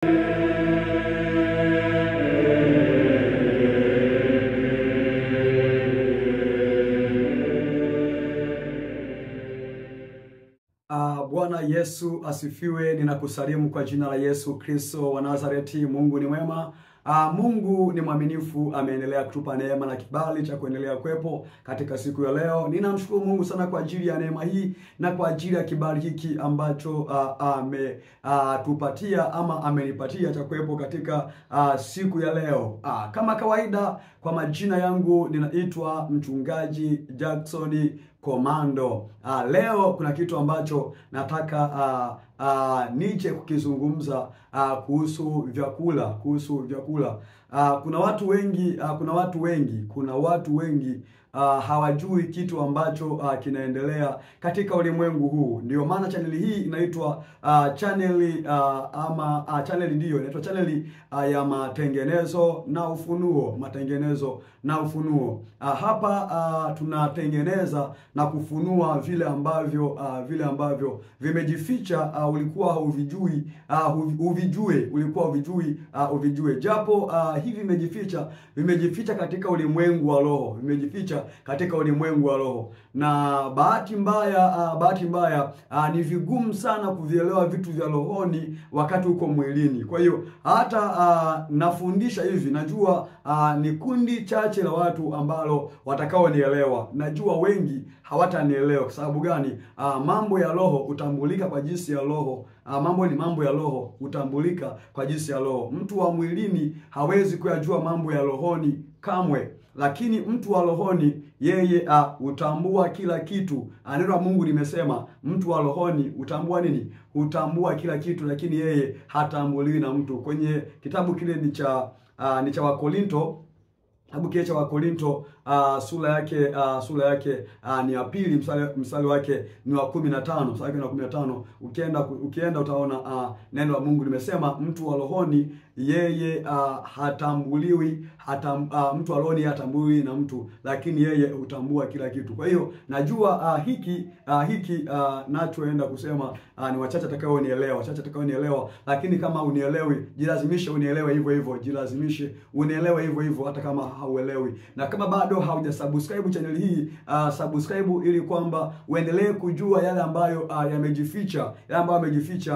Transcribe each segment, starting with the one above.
Bwana Yesu asifiwe. Ninakusalimu kwa jina la Yesu Kristo wa Nazareti. Mungu ni mwema. Mungu ni mwaminifu, ameendelea kutupa neema na kibali cha kuendelea kuwepo katika siku ya leo. Ninamshukuru Mungu sana kwa ajili ya neema hii na kwa ajili ya kibali hiki ambacho tupatia ama amenipatia cha kuwepo katika siku ya leo. Kama kawaida, kwa majina yangu ninaitwa Mchungaji Jackson Komando. Leo kuna kitu ambacho nataka nije kukizungumza kuhusu vyakula, kuna watu wengi hawajui kitu ambacho kinaendelea katika ulimwengu huu. Ndio maana chaneli hii inaitwa chaneli ya matengenezo na ufunuo. Hapa tunatengeneza na kufunua vile ambavyo vimejificha, ulikuwa huvijui, uvijue. Japo hivi vimejificha katika ulimwengu wa roho, na bahati mbaya ni vigumu sana kuvielewa vitu vya rohoni wakati uko mwilini. Kwa hiyo hata nafundisha hivi, najua ni kundi chache la watu ambalo watakaonielewa. Najua wengi hawatanielewa. Kwa sababu gani? Mambo ya roho utambulika kwa jinsi ya roho. Mambo ya roho utambulika kwa jinsi ya roho. Mtu wa mwilini hawezi kuyajua mambo ya rohoni kamwe, lakini mtu wa rohoni yeye utambua kila kitu. Neno la Mungu limesema mtu wa rohoni utambua nini? Utambua kila kitu, lakini yeye hatambuliwi na mtu. Kwenye kitabu kile ni cha Wakorinto, sura yake ni ya pili, mstari wake ni wa 15. Ukienda utaona neno la Mungu limesema mtu wa rohoni yeye hatambuliwi, mtu wa rohoni hatambuliwi na mtu, lakini yeye utambua kila kitu. Kwa hiyo najua hiki nachoenda kusema ni wachache atakaonielewa, lakini kama unielewi, jilazimishe unielewe hivyo hivyo hata kama hauelewi. Na kama bado haujasubscribe channel hii, subscribe ili kwamba uendelee kujua yale ambayo yamejificha.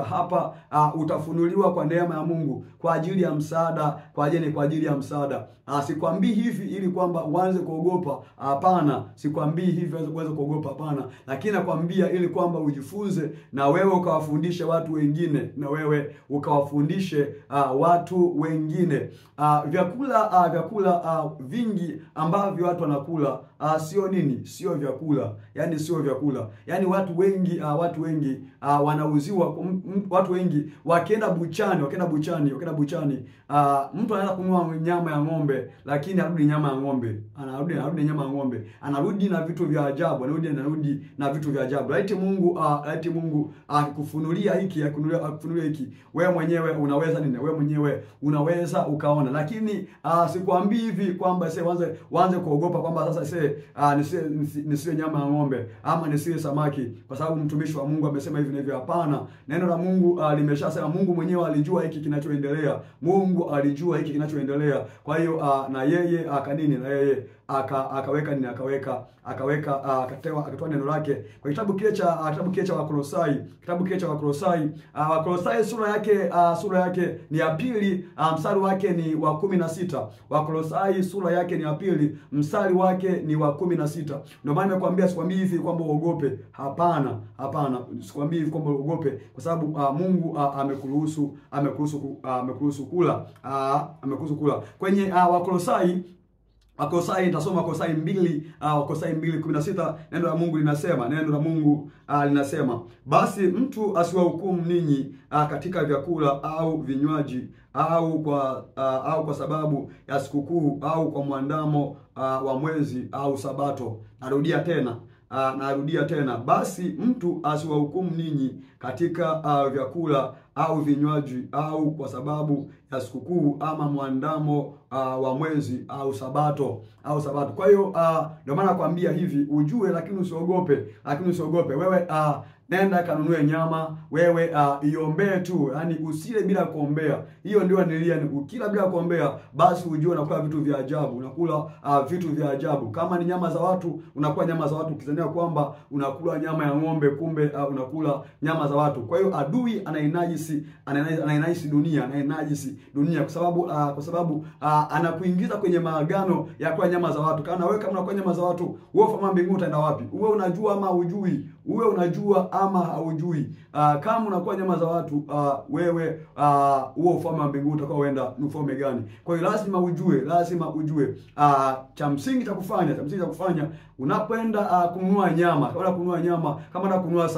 Hapa utafunuliwa kwa neema ya Mungu kwa ajili ya msaada, kwa ajili ya msaada. Sikwambii hivi ili kwamba uanze kuogopa, hapana. Sikwambii hivi uanze kuogopa, hapana. Lakini nakwambia ili kwamba ujifunze na wewe ukawafundishe watu wengine. Vyakula vingi ambavyo watu wanakula sio vyakula. Yaani watu wengi wanauziwa. Watu wengi wakienda buchani, mtu anaenda kununua nyama ya ng'ombe, lakini arudi nyama ya ng'ombe. Anarudi na vitu vya ajabu, Laiti Mungu akikufunulia hiki, wewe mwenyewe unaweza nini? Wewe mwenyewe unaweza ukaona. Lakini sikwambii hivi kwamba uanze kuogopa kwamba sasa nisiwe nyama ya ng'ombe ama nisiwe samaki kwa sababu mtumishi wa Mungu amesema hivi na hivi. Hapana. Neno la Mungu limeshasema. Mungu mwenyewe alijua hiki kinachoendelea. Kwa hiyo na yeye akatoa neno lake kwa kitabu kile cha Wakolosai. Wakolosai sura yake ni ya pili, mstari wake ni wa 16. Wakolosai sura yake ni ya pili, mstari wake ni wa 16. Ndio maana nimekwambia, sikwambii hivi kwamba uogope. Hapana. Sikwambii hivi kwamba uogope, kwa sababu Mungu amekuruhusu kula. Kwenye Wakolosai nitasoma Wakolosai 2:16. Neno la Mungu linasema, basi mtu asiwahukumu ninyi katika vyakula au vinywaji au kwa sababu ya sikukuu au kwa mwandamo wa mwezi au Sabato. Narudia tena, basi mtu asiwahukumu ninyi katika vyakula au vinywaji au kwa sababu ya sikukuu ama mwandamo wa mwezi au Sabato. Kwa hiyo ndio maana nakwambia hivi, ujue lakini usiogope. Wewe nenda kanunue nyama, wewe iombee tu, yani usile bila kuombea. Hiyo ndio nilia, ni ukila bila kuombea, basi ujue unakula vitu vya ajabu, unakula vitu vya ajabu. Kama ni nyama za watu, unakula nyama za watu ukizania kwamba unakula nyama ya ng'ombe, kumbe unakula nyama za watu. Kwa hiyo adui anainajisi dunia kwa sababu anakuingiza kwenye maagano ya kula nyama za watu. Kama unakula nyama za watu, wewe ufalme wa mbinguni utaenda wapi? Uwe unajua ama hujui? Uwe unajua ama haujui? Kama unakula nyama za watu, wewe huo ufalme wa mbinguni utakao uenda ni ufalme gani? Kwa hiyo lazima ujue. Cha msingi cha kufanya unapoenda kununua nyama, kama unataka kununua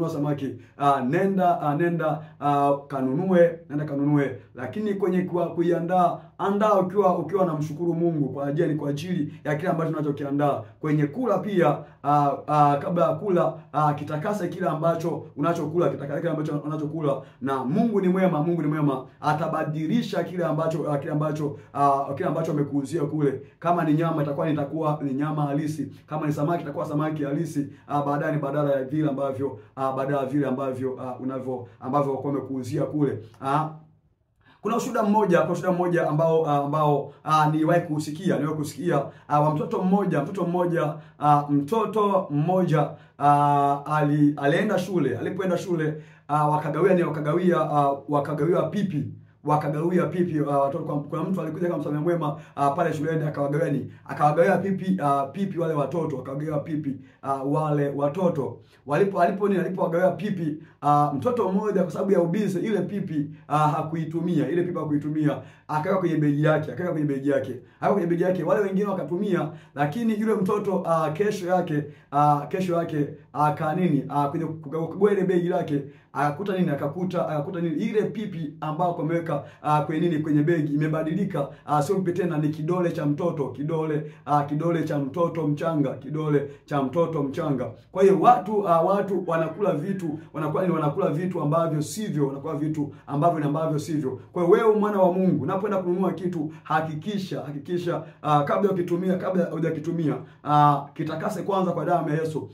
samaki, nenda kanunue, lakini kwenye kuiandaa, andaa ukiwa na mshukuru Mungu kwa ajili ya kile ambacho unachokiandaa. Kwenye kula pia, kabla ya kula, kitakase kile ambacho unachokula, na Mungu ni mwema, atabadilisha kile ambacho amekuuzia kule. Kama ni nyama, itakuwa ni nyama halisi. Kama ni samaki, itakuwa samaki halisi. Badala ya vile ambavyo kwa umekuuzia kule. Kuna ushuhuda mmoja ambao niliwahi kusikia wa mtoto mmoja alienda shule. Alipoenda shule, wakagawiwa pipi watoto. Kuna mtu alikuja kama msamaria mwema pale shuleni, akawagawia pipi wale watoto, wale watoto. Walipowagawia pipi, mtoto mmoja kwa sababu ya ubizi, ile pipi hakuitumia, akaweka kwenye begi yake. Wale wengine wakatumia, lakini yule mtoto kesho yake kwenye kugua ile begi lake, akakuta ile pipi ambayo ameweka kwenye begi imebadilika, sio pipi tena, ni kidole cha mtoto mchanga. Kwa hiyo watu wanakula vitu ambavyo sivyo. Kwa hiyo wewe mwana wa Mungu, unapoenda kununua kitu, hakikisha kabla hujakitumia, kitakase kwanza kwa damu ya Yesu.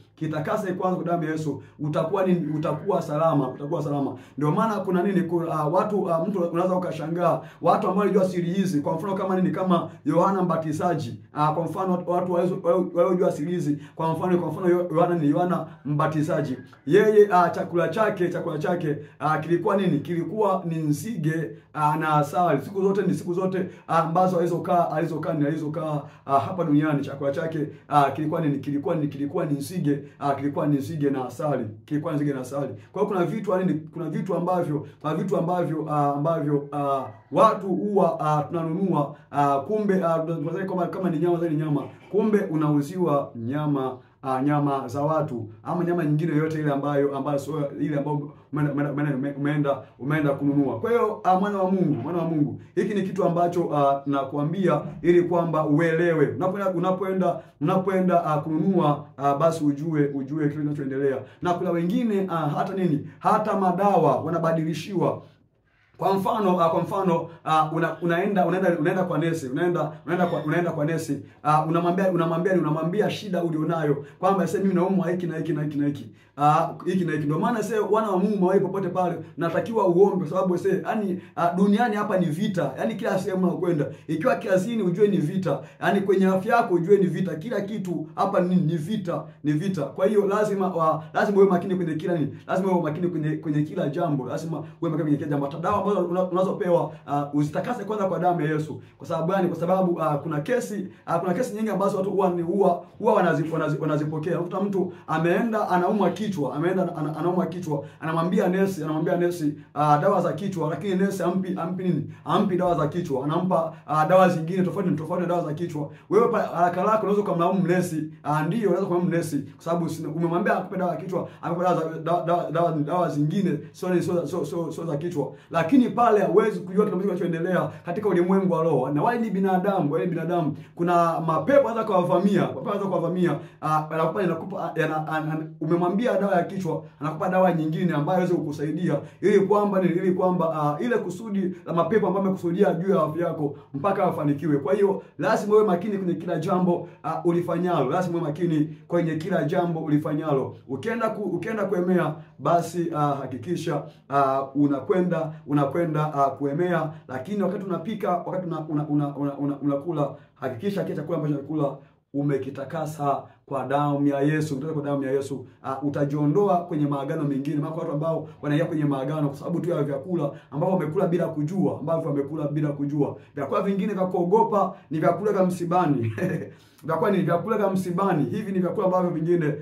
Utakuwa salama. Ndio maana kuna mtu unaweza ukashangaa watu ambao walijua siri hizi. Kwa mfano kama Yohana Mbatizaji, kwa mfano watu waliojua siri hizi, kwa mfano Yohana Mbatizaji, yeye chakula chake kilikuwa kilikuwa ni nzige na asali. Siku zote ambazo alizokaa hapa duniani, chakula chake kilikuwa ni nzige na asali. Kwa hiyo kuna vitu ambavyo watu huwa tunanunua, kumbe kama ni nyama, kumbe unauziwa nyama za watu, ama nyama nyingine yoyote ile ambayo sio ile ambayo umeenda kununua. Kwa hiyo mwana wa Mungu, hiki ni kitu ambacho nakuambia ili kwamba uelewe. Unapoenda kununua, basi ujue kile kinachoendelea. Na kuna wengine hata madawa wanabadilishiwa. Kwa mfano unaenda kwa nesi, unamwambia shida ulionayo, kwamba sasa mimi naumwa hiki na hiki. Ndio maana sasa wana wa Mungu wao popote pale natakiwa uombe, kwa sababu sasa duniani hapa ni vita. Kila sehemu unakwenda, ikiwa kazini ujue ni vita, kwenye afya yako ujue ni vita, kila kitu hapa ni vita. Kwa hiyo lazima uwe makini kwenye kila lazima uwe makini kwenye kila jambo, lazima uwe makini kwenye kila jambo. Dawa ambazo unazopewa uzitakase kwanza kwa damu ya Yesu. Kwa sababu gani? Kwa sababu kuna kesi nyingi ambazo watu huwa wanazipokea. Unakuta mtu ameenda anaumwa kichwa, anamwambia nesi dawa za kichwa, lakini nesi ampi dawa za kichwa, anampa dawa zingine tofauti na dawa za kichwa. Wewe haraka unaweza kumlaumu nesi, ndio unaweza kumlaumu nesi kwa sababu umemwambia akupe dawa ya kichwa, akupe dawa zingine sio za kichwa. Lakini makini pale huwezi kujua kile kinachoendelea katika ulimwengu wa roho. Na wale ni binadamu, kuna mapepo hata kuwavamia, anakupa umemwambia dawa ya kichwa, anakupa dawa nyingine ambayo inaweza kukusaidia ili kwamba ile kusudi la mapepo ambayo amekusudia juu ya afya yako mpaka afanikiwe. Kwa hiyo lazima uwe makini kwenye kila jambo ulifanyalo. Lazima uwe makini kwenye kila jambo ulifanyalo. Ukienda kuemea, basi hakikisha unakwenda kuemea, lakini wakati unapika, wakati unakula, hakikisha kile chakula ambacho unakula umekitakasa kwa damu ya Yesu. Kwa damu ya Yesu utajiondoa kwenye maagano mengine. Maana watu ambao wanaingia kwenye maagano kwa sababu tu ya vyakula ambao wamekula bila kujua, vyakula vingine vya kuogopa ni vyakula vya msibani. Vyakula vya msibani. Hivi ni vyakula ambavyo vingine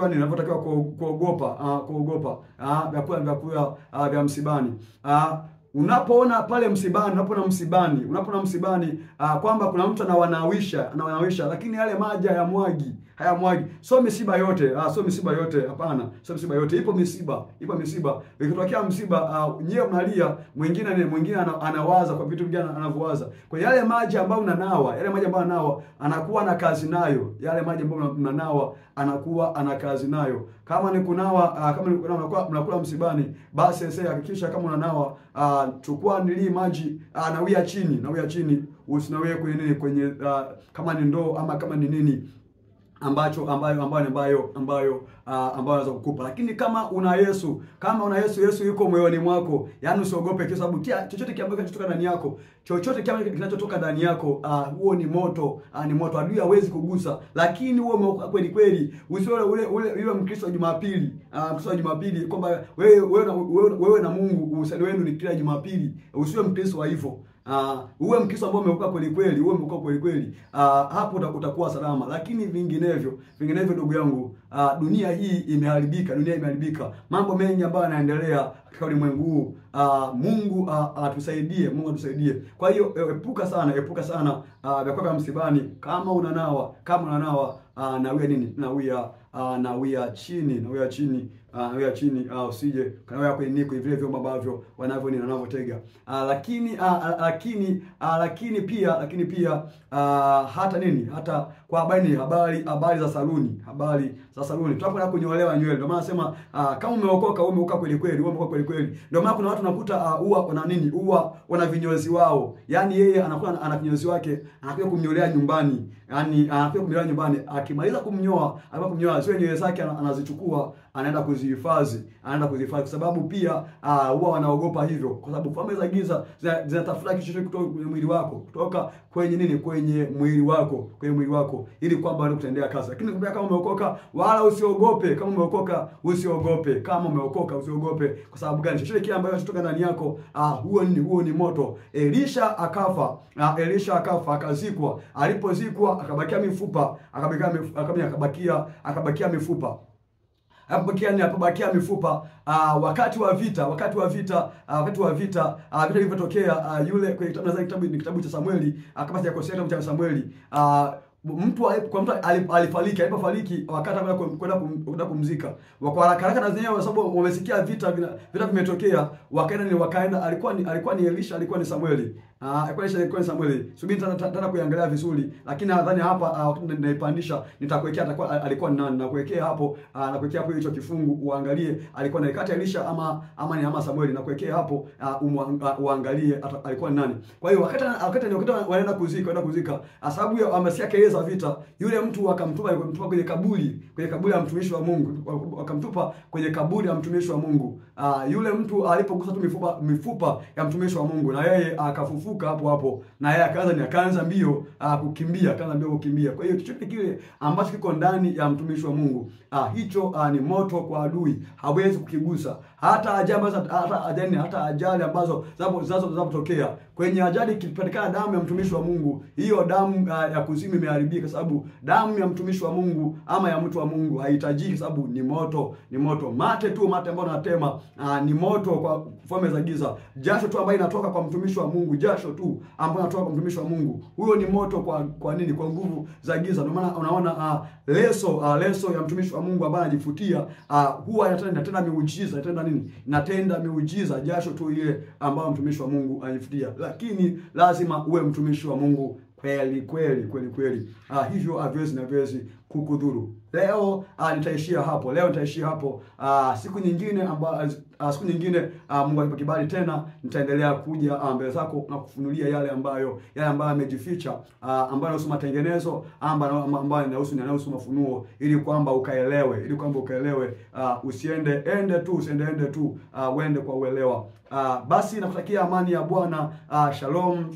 ninavyotakiwa kuogopa. Vyakula vya msibani. Unapoona msibani kwamba kuna mtu anawanawisha, lakini yale maji hayamwagi. Sio misiba yote, hapana, sio misiba yote. Ipo misiba. Ikitokea msiba, nyewe mnalia, mwingine anawaza kwa vitu vingine anavyowaza. Kwa yale maji ambayo unanawa, anakuwa na kazi nayo. Ana kazi nayo. Kama ni kunawa, kama mnakula msibani, basi sasa hakikisha kama unanawa, chukua maji, nawia chini, usinawie kwenye kama ni ndoo ama kama ni nini ambayo anaweza kukupa. Lakini kama una Yesu, Yesu yuko moyoni mwako, yani usiogope, kwa sababu chochote kinachotoka ndani yako, huo ni moto, adui hawezi kugusa. Lakini huo umeokoka kweli, usiwe ule Mkristo wa Jumapili, kwamba wewe na Mungu usali wenu ni kila Jumapili. Usiwe Mkristo wa hivyo. Uwe Mkristo ambao umeokoka kweli, hapo utakuwa salama. Lakini vinginevyo ndugu yangu, dunia hii imeharibika. Mambo mengi ambayo yanaendelea katika ulimwengu huu. Mungu atusaidie. Kwa hiyo epuka sana vyakula vya msibani. Kama unanawa, nawia chini, usije kanawia kwenye vile vyombo ambavyo wanavyotega. Lakini pia hata kwa habari za saluni. Tunapoenda kunyolewa nywele, ndio maana nasema kama umeokoka kweli. Ndio maana kuna watu nakuta huwa wana vinyozi wao. Yaani yeye anakuwa ana vinyozi wake, anakuja kumnyolea nyumbani. Akimaliza kumnyoa, zile nywele zake anazichukua, anaenda kuzihifadhi kwa sababu pia huwa wanaogopa hivyo, kwa sababu falme za giza zinatafuta kichochote kutoka kwenye mwili wako, ili kwamba wale kutendea kazi. Lakini kama umeokoka, wala usiogope. Kama umeokoka usiogope. Kwa sababu gani? Chochote kile ambacho kutoka ndani yako, huo ni moto. Elisha akafa, akazikwa. Alipozikwa akabakia mifupa, akabakia mifupa. Wakati wa vita vilivyotokea, yule kwenye kitabu cha Samueli, kama sijakosea, kitabu cha Samueli, mtu alifariki. Alipofariki, wakati kwenda kumzika, kwa haraka na zenyewe, kwa sababu wamesikia vita vimetokea, wakaenda. Alikuwa ni Elisha, alikuwa ni Samueli. Alikuwa ni Samueli. Subiri tena kuangalia vizuri, lakini nadhani hapa ninaipandisha, nitakuwekea alikuwa ni nani, nakuwekea hapo hicho kifungu uangalie alikuwa ni kati Elisha ama Samueli, nakuwekea hapo uangalie alikuwa ni nani. Kwa hiyo wakati wanaenda kuzika, sababu amesikia kelele za vita, yule mtu akamtupa kwenye kaburi ya mtumishi wa Mungu. Yule mtu alipogusa tu mifupa ya mtumishi wa Mungu, na yeye akafufuka hapo, na yeye akaanza mbio kukimbia. Kwa hiyo chochote kile ambacho kiko ndani ya mtumishi wa Mungu, hicho ni moto kwa adui, hawezi kukigusa. Hata ajali ambazo zinazotokea, kwenye ajali ikipatikana damu ya mtumishi wa Mungu, hiyo damu ya kuzimu imeharibika, sababu damu ya mtumishi wa Mungu ama ya mtu wa Mungu haihitajiki, sababu ni moto. Mate ambayo natema ni moto falme za giza. Jasho tu ambayo inatoka kwa mtumishi wa Mungu, jasho tu ambayo inatoka kwa mtumishi wa Mungu, huyo ni moto kwa nini? Kwa nguvu za giza. Ndio maana unaona leso ya mtumishi wa Mungu ambaye anajifutia huwa inatenda miujiza, inatenda nini? Inatenda miujiza, jasho tu ile ambayo mtumishi wa Mungu anajifutia. Lakini lazima uwe mtumishi wa Mungu kweli. Hivyo haviwezi kukudhuru. Leo nitaishia hapo. Siku nyingine Mungu akipa kibali tena nitaendelea kuja mbele zako na kufunulia yale ambayo yamejificha, ambayo yanahusu matengenezo, ambayo yanahusu mafunuo, ili kwamba ukaelewe, usiende tu, uende kwa uelewa. Basi nakutakia amani ya Bwana. Shalom.